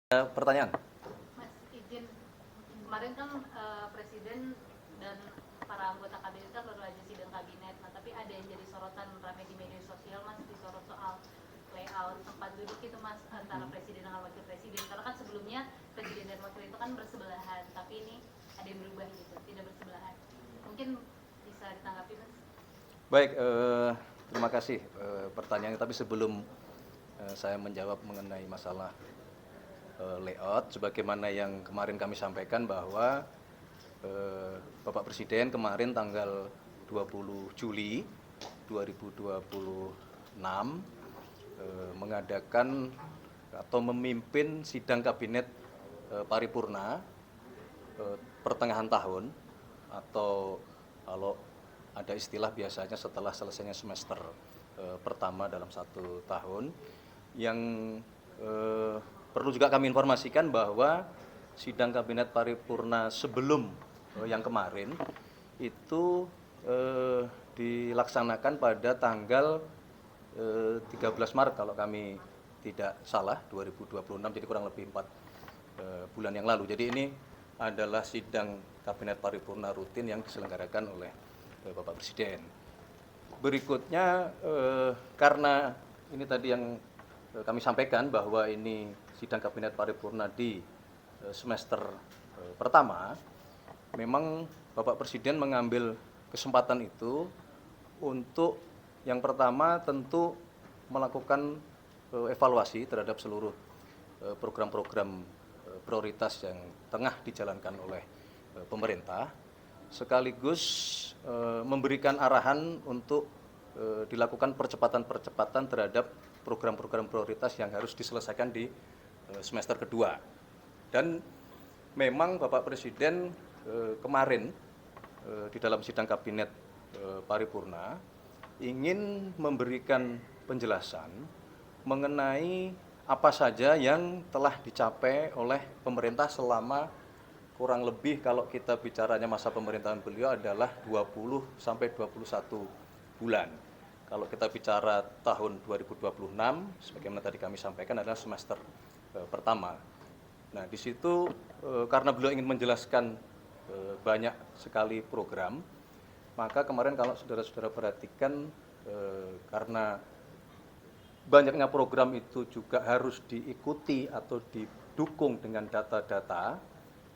Pertanyaan. Mas, izin, kemarin kan Presiden dan para anggota kabinet kan baru aja sidang kabinet. Nah, tapi ada yang jadi sorotan rame di media sosial, Mas, disorot soal layout tempat duduk itu, Mas, antara Presiden dengan Wakil Presiden. Karena kan sebelumnya Presiden dan Wakil itu kan bersebelahan, tapi ini ada yang berubah gitu, tidak bersebelahan. Mungkin bisa ditanggapi, Mas? Baik, terima kasih pertanyaannya. Tapi sebelum saya menjawab mengenai masalah layout, sebagaimana yang kemarin kami sampaikan bahwa Bapak Presiden kemarin tanggal 20 Juli 2026 mengadakan atau memimpin sidang kabinet paripurna pertengahan tahun, atau kalau ada istilah biasanya setelah selesainya semester pertama dalam satu tahun. Yang perlu juga kami informasikan bahwa sidang kabinet paripurna sebelum yang kemarin itu dilaksanakan pada tanggal 13 Maret kalau kami tidak salah 2026, jadi kurang lebih 4 bulan yang lalu. Jadi ini adalah sidang kabinet paripurna rutin yang diselenggarakan oleh Bapak Presiden. Berikutnya karena ini tadi yang kami sampaikan bahwa ini sidang kabinet paripurna di semester pertama, memang Bapak Presiden mengambil kesempatan itu untuk yang pertama tentu melakukan evaluasi terhadap seluruh program-program prioritas yang tengah dijalankan oleh pemerintah, sekaligus memberikan arahan untuk dilakukan percepatan-percepatan terhadap program-program prioritas yang harus diselesaikan di semester kedua. Dan memang Bapak Presiden kemarin di dalam sidang kabinet paripurna ingin memberikan penjelasan mengenai apa saja yang telah dicapai oleh pemerintah selama kurang lebih, kalau kita bicaranya masa pemerintahan beliau adalah 20 sampai 21 bulan. Kalau kita bicara tahun 2026, sebagaimana tadi kami sampaikan adalah semester pertama. Nah, di situ karena beliau ingin menjelaskan banyak sekali program, maka kemarin kalau saudara-saudara perhatikan karena banyaknya program itu juga harus diikuti atau didukung dengan data-data,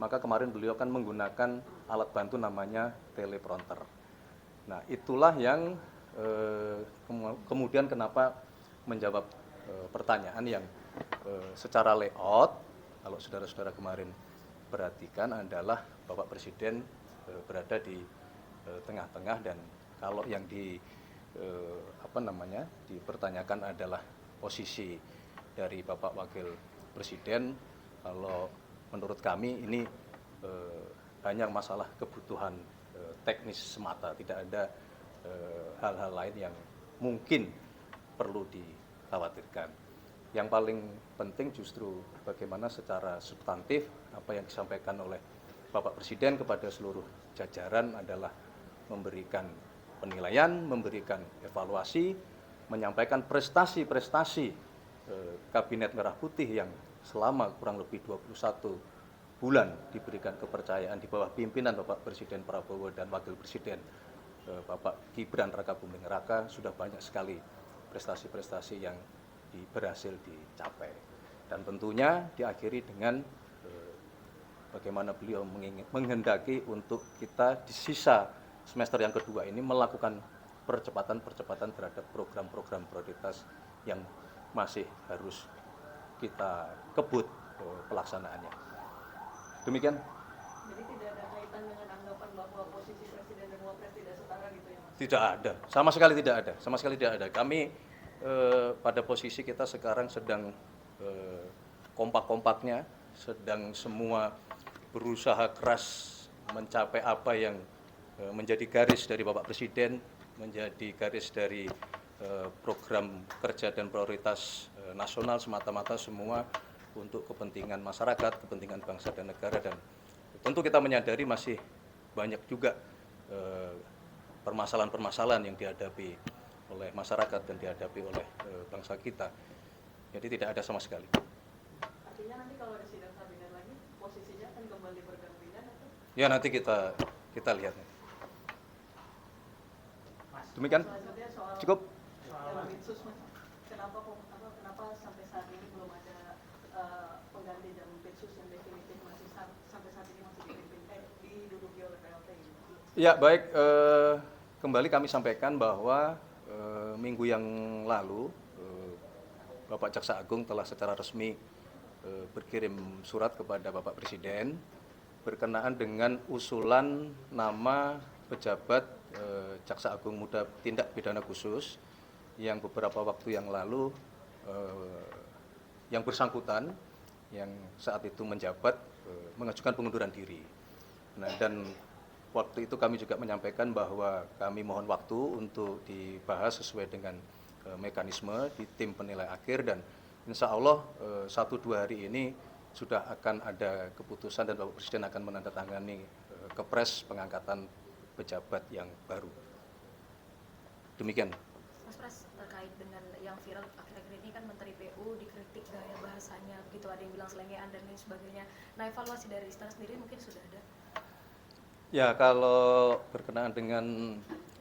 maka kemarin beliau kan menggunakan alat bantu namanya teleprompter. Nah, itulah yang kemudian kenapa menjawab pertanyaan yang secara layout, kalau saudara-saudara kemarin perhatikan adalah Bapak Presiden berada di tengah-tengah, dan kalau yang dipertanyakan adalah posisi dari Bapak Wakil Presiden, kalau menurut kami ini hanya masalah kebutuhan teknis semata, tidak ada hal-hal lain yang mungkin perlu dikhawatirkan. Yang paling penting justru bagaimana secara substantif apa yang disampaikan oleh Bapak Presiden kepada seluruh jajaran adalah memberikan penilaian, memberikan evaluasi, menyampaikan prestasi-prestasi Kabinet Merah Putih yang selama kurang lebih 21 bulan diberikan kepercayaan di bawah pimpinan Bapak Presiden Prabowo dan Wakil Presiden Bapak Gibran Rakabuming Raka. Sudah banyak sekali prestasi-prestasi yang berhasil dicapai, dan tentunya diakhiri dengan bagaimana beliau menghendaki untuk kita di sisa semester yang kedua ini melakukan percepatan-percepatan terhadap program-program prioritas yang masih harus kita kebut pelaksanaannya. Demikian. Jadi tidak ada kaitan dengan anggapan bahwa posisi Presiden dan Wapres tidak setara gitu ya, Mas? Tidak ada, sama sekali tidak ada, sama sekali tidak ada. Kami pada posisi kita sekarang sedang kompak-kompaknya, sedang semua berusaha keras mencapai apa yang menjadi garis dari Bapak Presiden, menjadi garis dari program kerja dan prioritas nasional semata-mata semua untuk kepentingan masyarakat, kepentingan bangsa dan negara. Dan tentu kita menyadari masih banyak juga permasalahan-permasalahan yang dihadapi oleh masyarakat dan dihadapi oleh bangsa kita. Jadi tidak ada sama sekali. Artinya nanti kalau ada kembali bergantian atau? Ya nanti kita lihat. Demikian. Selanjutnya soal Cukup. Jampitsus, Mas. Kenapa sampai saat ini belum ada pengganti Jampitsus yang definitif, masih sampai saat ini masih diduduki oleh PLT gitu? Ya baik, kembali kami sampaikan bahwa minggu yang lalu Bapak Jaksa Agung telah secara resmi berkirim surat kepada Bapak Presiden berkenaan dengan usulan nama pejabat Jaksa Agung Muda Tindak Pidana Khusus yang beberapa waktu yang lalu yang bersangkutan yang saat itu menjabat mengajukan pengunduran diri. Nah, dan waktu itu kami juga menyampaikan bahwa kami mohon waktu untuk dibahas sesuai dengan mekanisme di tim penilai akhir, dan insya Allah 1-2 hari ini sudah akan ada keputusan dan Bapak Presiden akan menandatangani kepres pengangkatan pejabat yang baru. Demikian. Mas Pras, terkait dengan yang viral akhir-akhir ini kan Menteri PU dikritik gaya bahasanya, begitu ada yang bilang selengean dan lain sebagainya. Nah, evaluasi dari Istana sendiri mungkin sudah ada? Ya, kalau berkenaan dengan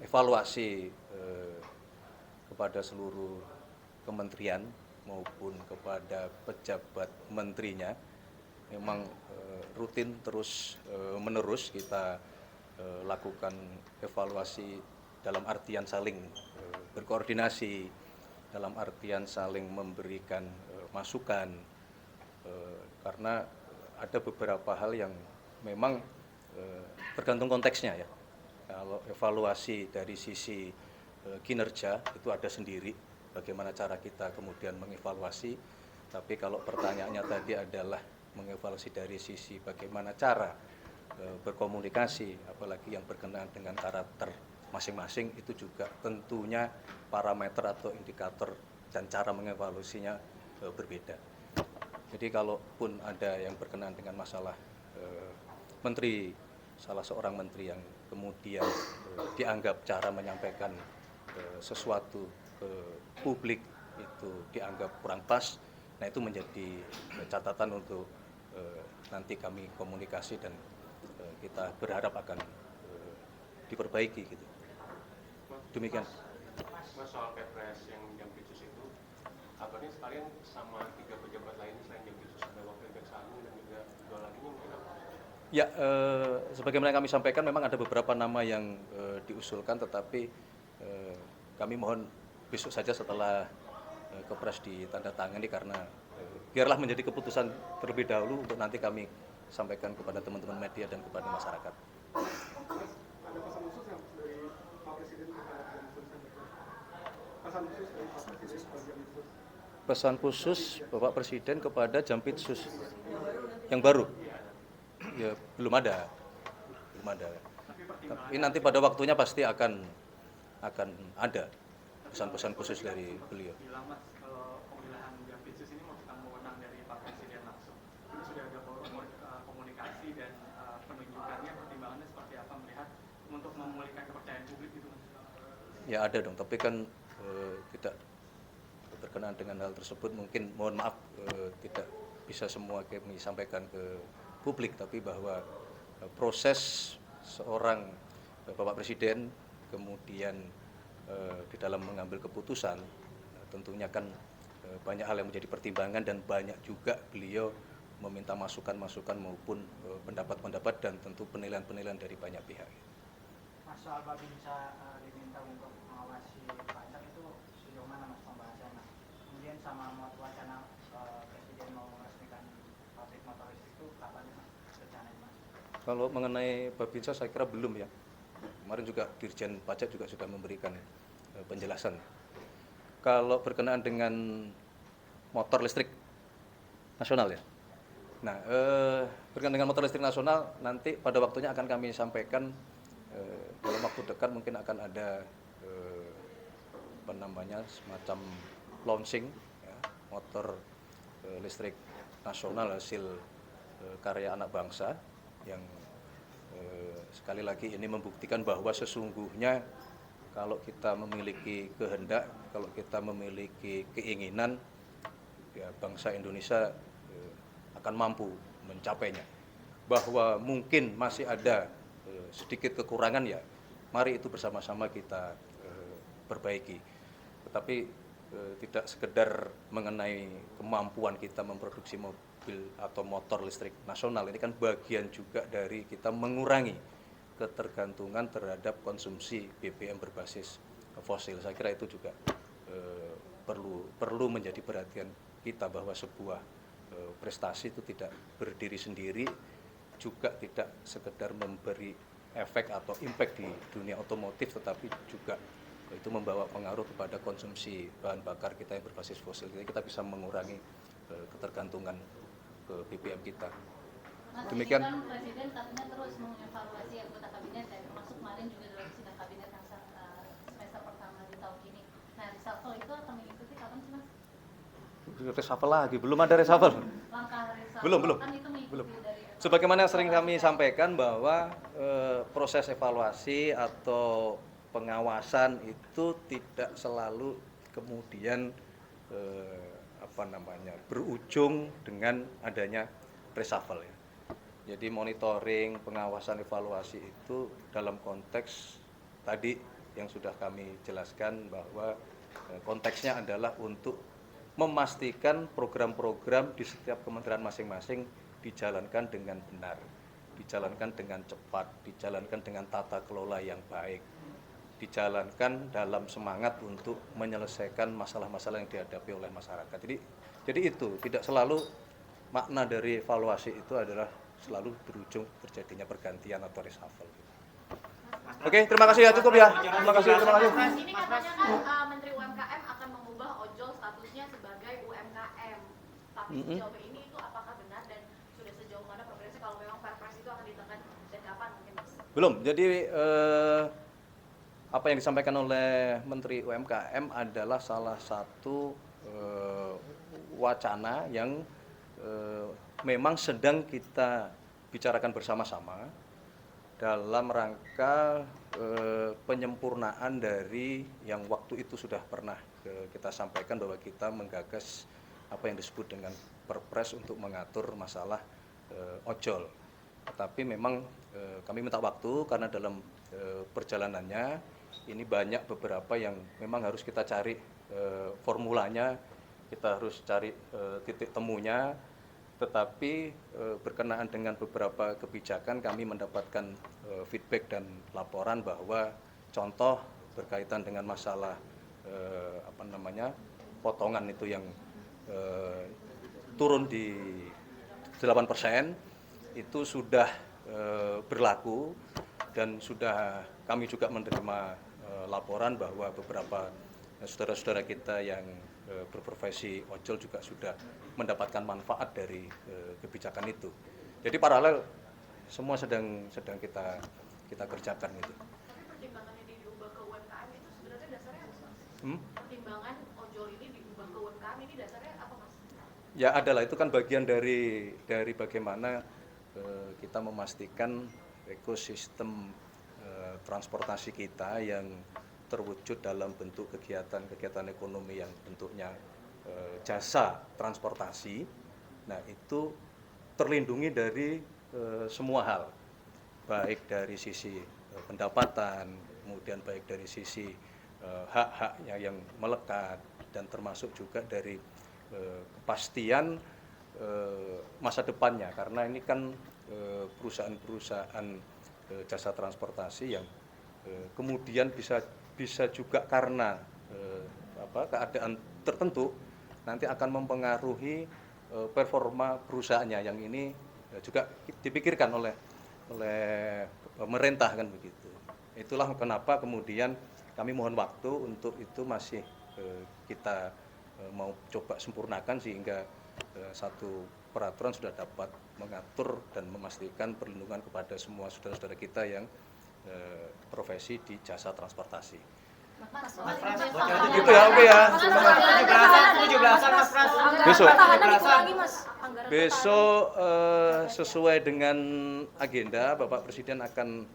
evaluasi kepada seluruh kementerian maupun kepada pejabat menterinya, memang rutin terus menerus kita lakukan evaluasi dalam artian saling berkoordinasi, dalam artian saling memberikan masukan, karena ada beberapa hal yang memang tergantung konteksnya ya. Kalau evaluasi dari sisi kinerja itu ada sendiri, bagaimana cara kita kemudian mengevaluasi. Tapi kalau pertanyaannya tadi adalah mengevaluasi dari sisi bagaimana cara berkomunikasi, apalagi yang berkenaan dengan karakter masing-masing, itu juga tentunya parameter atau indikator dan cara mengevaluasinya berbeda. Jadi kalaupun ada yang berkenaan dengan masalah menteri, salah seorang menteri yang kemudian dianggap cara menyampaikan sesuatu ke publik itu dianggap kurang pas, nah itu menjadi catatan untuk nanti kami komunikasi dan kita berharap akan diperbaiki gitu. Demikian. Mas, soal Kepres yang Jampitsus itu, kabarnya sekalian sama 3 pejabat lain selain Jampitsus, ada Wakil Jaksa Agung dan juga 2 lagi mungkin apa? Ya, sebagaimana kami sampaikan memang ada beberapa nama yang diusulkan, tetapi kami mohon besok saja setelah Kepres ditandatangani, karena biarlah menjadi keputusan terlebih dahulu untuk nanti kami sampaikan kepada teman-teman media dan kepada masyarakat. Ada pesan khusus yang dari Pak Presiden kepada Jampitsus? Pesan khusus dari Pak Presiden kepada Jampitsus? Pesan khusus Bapak Presiden kepada Jampitsus yang baru? Ya belum ada. Tapi nanti pada waktunya pasti akan ada pesan-pesan khusus dari beliau. Bilang Mas, kalau pemilihan Jampitsus ini merupakan wewenang dari Pak Presiden langsung. Ini sudah ada komunikasi dan penunjukannya, pertimbangannya seperti apa melihat untuk memulihkan kepercayaan publik gitu Mas? Ya ada dong, tapi kan tidak berkenaan dengan hal tersebut. Mungkin mohon maaf tidak bisa semua kami sampaikan ke publik, tapi bahwa proses seorang Bapak Presiden kemudian di dalam mengambil keputusan tentunya kan banyak hal yang menjadi pertimbangan, dan banyak juga beliau meminta masukan-masukan maupun pendapat-pendapat dan tentu penilaian-penilaian dari banyak pihak. Mas, soal Babinsa diminta untuk mengawasi pajak itu sejauh mana Mas pembahasan Mas? Kemudian sama wacana Presiden mau meresmikan pabrik motor listrik itu kapan Mas rencananya Mas? Kalau mengenai Babinsa saya kira belum ya. Kemarin juga Dirjen Pajak juga sudah memberikan penjelasan. Kalau berkenaan dengan motor listrik nasional ya. Nah, berkenaan dengan motor listrik nasional nanti pada waktunya akan kami sampaikan dalam waktu dekat. Mungkin akan ada semacam launching ya, motor listrik nasional hasil karya anak bangsa yang sekali lagi ini membuktikan bahwa sesungguhnya kalau kita memiliki kehendak, kalau kita memiliki keinginan, ya bangsa Indonesia akan mampu mencapainya. bahwa mungkin masih ada sedikit kekurangan, ya mari itu bersama-sama kita perbaiki. Tetapi tidak sekedar mengenai kemampuan kita memproduksi mobil atau motor listrik nasional, ini kan bagian juga dari kita mengurangi ketergantungan terhadap konsumsi BBM berbasis fosil. Saya kira itu juga perlu menjadi perhatian kita, bahwa sebuah prestasi itu tidak berdiri sendiri, juga tidak sekedar memberi efek atau impact di dunia otomotif, tetapi juga itu membawa pengaruh kepada konsumsi bahan bakar kita yang berbasis fosil. Jadi kita bisa mengurangi ketergantungan ke BBM kita. Demikian. Kan Presiden katanya terus mengevaluasi anggota kabinet, termasuk kemarin juga dalam sidang kabinet yang semester pertama di tahun ini. Nah, reshuffle itu akan mengikuti kapan sih, Mas? Reshuffle lagi, belum ada reshuffle. Langkah reshuffle Belum. kan itu mengikuti Belum. dari Sebagaimana sering kami sampaikan bahwa proses evaluasi atau pengawasan itu tidak selalu kemudian berujung dengan adanya reshuffle, ya. Jadi monitoring, pengawasan, evaluasi itu dalam konteks tadi yang sudah kami jelaskan, bahwa konteksnya adalah untuk memastikan program-program di setiap kementerian masing-masing dijalankan dengan benar, dijalankan dengan cepat, dijalankan dengan tata kelola yang baik, dijalankan dalam semangat untuk menyelesaikan masalah-masalah yang dihadapi oleh masyarakat. Jadi itu tidak selalu makna dari evaluasi itu adalah selalu berujung terjadinya pergantian atau reshuffle. Oke, terima kasih ya, cukup ya. Terima kasih. Ini katanya kan Menteri UMKM akan mengubah ojol statusnya sebagai UMKM. Tapi sejauh ini itu apakah benar dan sudah sejauh mana progresnya, kalau memang Perpres itu akan ditekan dan kapan mungkin, Mas? Belum. Jadi apa yang disampaikan oleh Menteri UMKM adalah salah satu wacana yang memang sedang kita bicarakan bersama-sama dalam rangka penyempurnaan dari yang waktu itu sudah pernah kita sampaikan, bahwa kita menggagas apa yang disebut dengan Perpres untuk mengatur masalah ojol. Tetapi memang kami minta waktu karena dalam perjalanannya ini banyak beberapa yang memang harus kita cari formulanya, kita harus cari titik temunya. Tetapi berkenaan dengan beberapa kebijakan kami mendapatkan feedback dan laporan bahwa contoh berkaitan dengan masalah potongan itu yang turun di 8% itu sudah berlaku, dan sudah kami juga menerima laporan bahwa beberapa saudara-saudara kita yang berprofesi ojol juga sudah mendapatkan manfaat dari kebijakan itu. Jadi paralel semua sedang kita kerjakan itu. Tapi pertimbangannya diubah ke UMKM itu sebenarnya dasarnya apa, Mas? Pertimbangan ojol ini diubah ke UMKM ini dasarnya apa, Mas? Ya adalah, itu kan bagian dari bagaimana kita memastikan ekosistem transportasi kita yang terwujud dalam bentuk kegiatan ekonomi yang bentuknya jasa transportasi. Nah, itu terlindungi dari semua hal, baik dari sisi pendapatan, kemudian baik dari sisi hak-haknya yang melekat, dan termasuk juga dari kepastian masa depannya, karena ini kan perusahaan-perusahaan jasa transportasi yang kemudian bisa juga karena keadaan tertentu nanti akan mempengaruhi performa perusahaannya, yang ini juga dipikirkan oleh pemerintah, kan begitu. Itulah kenapa kemudian kami mohon waktu untuk itu, masih kita mau coba sempurnakan sehingga satu peraturan sudah dapat mengatur dan memastikan perlindungan kepada semua saudara-saudara kita yang profesi di jasa transportasi. Gitu ya, oke ya. Besok sesuai dengan agenda, Bapak Presiden akan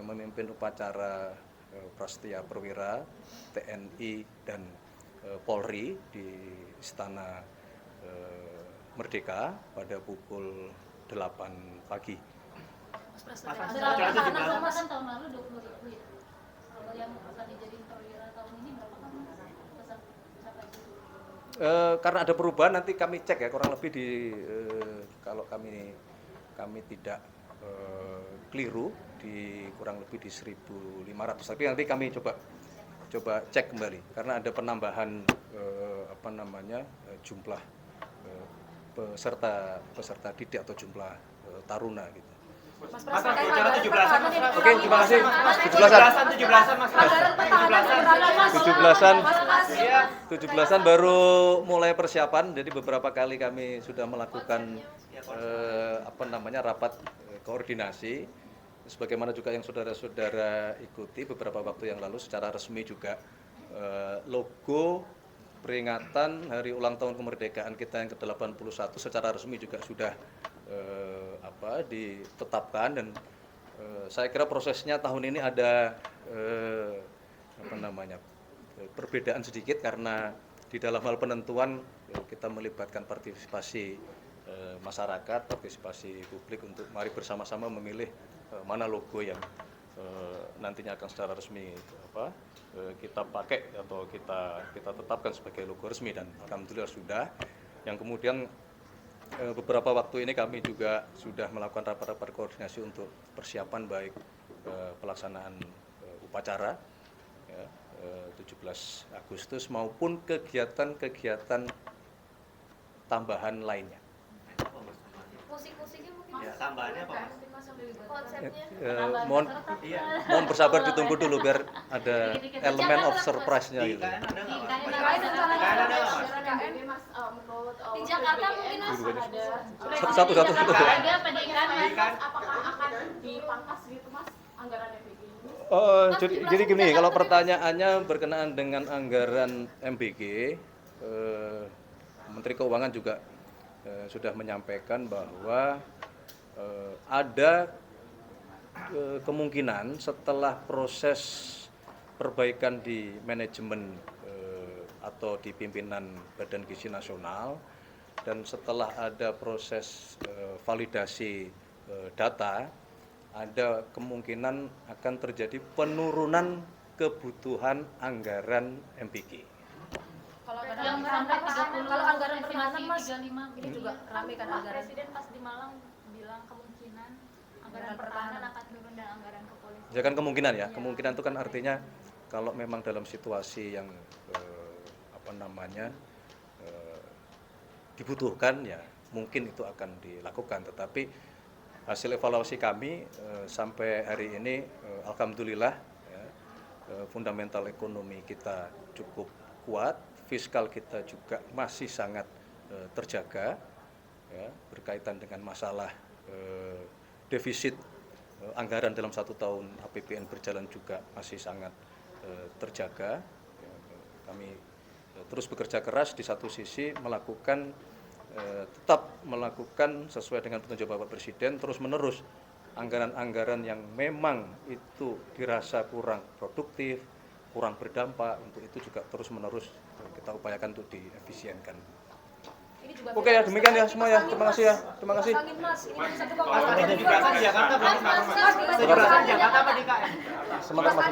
memimpin upacara Prasetya Perwira TNI dan Polri di Istana Merdeka pada pukul 8 pagi. Mas Pras, Mas, ada Mas, anggaran Mas, pertahanan, Mas. Kan tahun lalu 20.000 ya. Kalau yang akan dijadiin perwira tahun ini berapa kan Mas? Karena ada perubahan nanti kami cek ya, kurang lebih di kalau kami tidak keliru di kurang lebih di 1.500. Tapi nanti kami coba cek kembali karena ada penambahan jumlah peserta didik atau jumlah taruna gitu. Mas Mas, Pras, terkait bicara anggaran 17-an, pertahanan Mas. yang Oke, terima kasih. 17-an. 17-an, Mas. Anggaran pertahanan yang berapa, Mas? 17-an. Mas Pras. Iya. 17-an baru mulai persiapan, jadi beberapa kali kami sudah melakukan rapat koordinasi. Sebagaimana juga yang saudara-saudara ikuti beberapa waktu yang lalu secara resmi juga logo peringatan Hari Ulang Tahun Kemerdekaan kita yang ke-81 secara resmi juga sudah ditetapkan dan saya kira prosesnya tahun ini ada perbedaan sedikit karena di dalam hal penentuan kita melibatkan partisipasi masyarakat, partisipasi publik untuk mari bersama-sama memilih mana logo yang nantinya akan secara resmi kita pakai atau kita tetapkan sebagai logo resmi dan alhamdulillah sudah. Yang kemudian beberapa waktu ini kami juga sudah melakukan rapat-rapat koordinasi untuk persiapan baik pelaksanaan upacara 17 Agustus maupun kegiatan-kegiatan tambahan lainnya. Musik-musiknya mungkin Ya, tambahannya apa, Mas? konsepnya Mohon bersabar ditunggu dulu biar ada elemen of surprise-nya Di gitu. IKN ada nggak, Mas? IKN IKN ada nggak, Mas? Mas, menurut Di Jakarta mungkin Mas ada Satu. Ada apa di IKN? Mas, apakah akan dipangkas gitu Mas anggaran MBG ini? Jadi gini, kalau pertanyaannya berkenaan dengan anggaran MBG, Menteri Keuangan juga sudah menyampaikan bahwa ada kemungkinan setelah proses perbaikan di manajemen atau di pimpinan Badan Gizi Nasional dan setelah ada proses validasi data, ada kemungkinan akan terjadi penurunan kebutuhan anggaran MBG. Kalau Yang anggaran sampai pertahanan, 30 kalau anggaran pertahanan Mas, 35 ini juga rame kan Pak anggaran. Presiden pas di Malang bilang kemungkinan anggaran pertahanan akan turun dan anggaran kepolisian. Ya kan kemungkinan ya, kemungkinan itu kan artinya kalau memang dalam situasi yang dibutuhkan ya mungkin itu akan dilakukan. Tetapi hasil evaluasi kami sampai hari ini alhamdulillah ya, fundamental ekonomi kita cukup kuat, fiskal kita juga masih sangat terjaga ya, berkaitan dengan masalah defisit anggaran dalam 1 tahun APBN berjalan juga masih sangat terjaga. Kami terus bekerja keras di satu sisi melakukan tetap melakukan sesuai dengan petunjuk Bapak Presiden terus menerus anggaran-anggaran yang memang itu dirasa kurang produktif, kurang berdampak, untuk itu juga terus menerus kita upayakan untuk diefisienkan. Ini juga Oke ya, demikian ya semua ya. Terima kasih ya. Terima kasih. Angin Mas, ini kan 1,2 Mas, ada 17-an di Jakarta belum? Mas, Mas, 17-an di Jakarta apa di IKN? Semangat Mas.